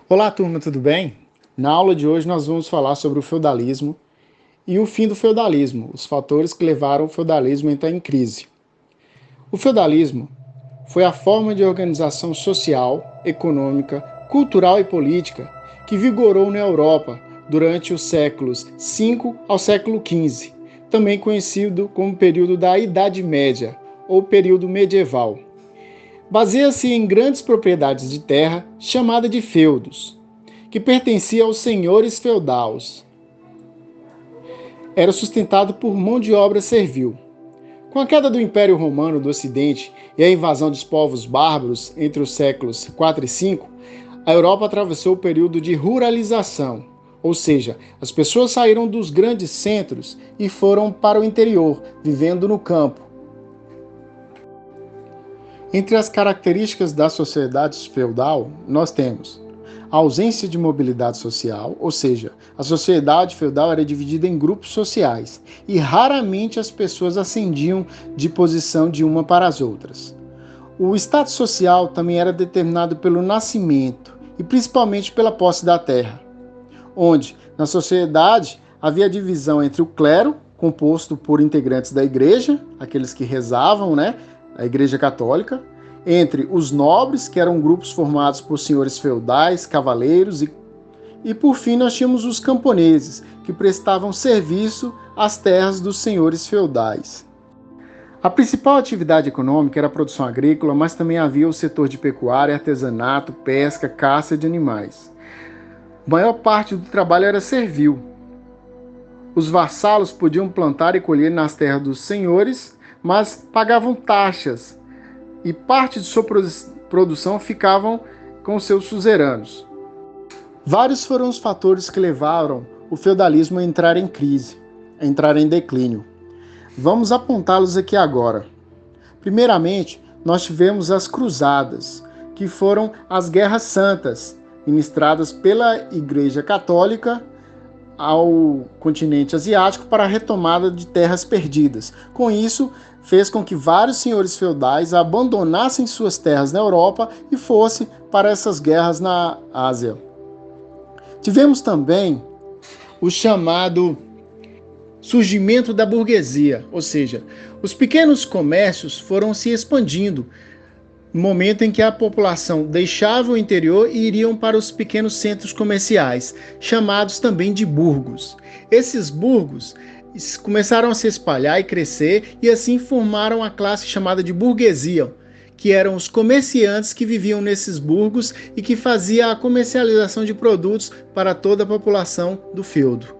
Olá, turma, tudo bem? Na aula de hoje nós vamos falar sobre o feudalismo e o fim do feudalismo, os fatores que levaram o feudalismo a entrar em crise. O feudalismo foi a forma de organização social, econômica, cultural e política que vigorou na Europa durante os séculos V ao século XV, também conhecido como período da Idade Média ou período medieval. Baseia-se em grandes propriedades de terra, chamada de feudos, que pertencia aos senhores feudais. Era sustentado por mão de obra servil. Com a queda do Império Romano do Ocidente e a invasão dos povos bárbaros entre os séculos IV e V, a Europa atravessou o período de ruralização, ou seja, as pessoas saíram dos grandes centros e foram para o interior, vivendo no campo. Entre as características da sociedade feudal, nós temos a ausência de mobilidade social, ou seja, a sociedade feudal era dividida em grupos sociais e raramente as pessoas ascendiam de posição de uma para as outras. O status social também era determinado pelo nascimento e principalmente pela posse da terra, onde na sociedade havia divisão entre o clero, composto por integrantes da igreja, aqueles que rezavam, a igreja católica, entre os nobres, que eram grupos formados por senhores feudais, cavaleiros, e por fim nós tínhamos os camponeses, que prestavam serviço às terras dos senhores feudais. A principal atividade econômica era a produção agrícola, mas também havia o setor de pecuária, artesanato, pesca, caça de animais. A maior parte do trabalho era servil. Os vassalos podiam plantar e colher nas terras dos senhores, mas pagavam taxas, e parte de sua produção ficavam com seus suzeranos. Vários foram os fatores que levaram o feudalismo a entrar em crise, a entrar em declínio. Vamos apontá-los aqui agora. Primeiramente, nós tivemos as cruzadas, que foram as guerras santas, ministradas pela Igreja Católica ao continente asiático para a retomada de terras perdidas. Com isso, fez com que vários senhores feudais abandonassem suas terras na Europa e fossem para essas guerras na Ásia. Tivemos também o chamado surgimento da burguesia, ou seja, os pequenos comércios foram se expandindo, no momento em que a população deixava o interior e iriam para os pequenos centros comerciais, chamados também de burgos. Esses burgos começaram a se espalhar e crescer, e assim formaram a classe chamada de burguesia, que eram os comerciantes que viviam nesses burgos e que faziam a comercialização de produtos para toda a população do feudo.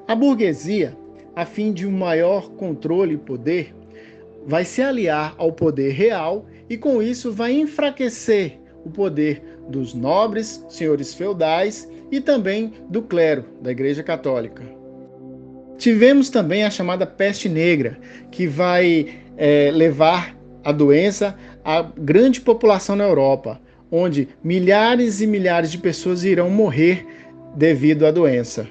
A burguesia, a fim de um maior controle e poder, vai se aliar ao poder real e com isso vai enfraquecer o poder dos nobres, senhores feudais e também do clero, da Igreja Católica. Tivemos também a chamada peste negra, que vai levar a doença à grande população na Europa, onde milhares e milhares de pessoas irão morrer devido à doença.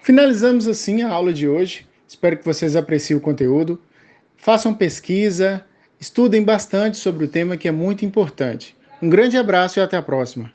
Finalizamos assim a aula de hoje. Espero que vocês apreciem o conteúdo. Façam pesquisa, estudem bastante sobre o tema que é muito importante. Um grande abraço e até a próxima.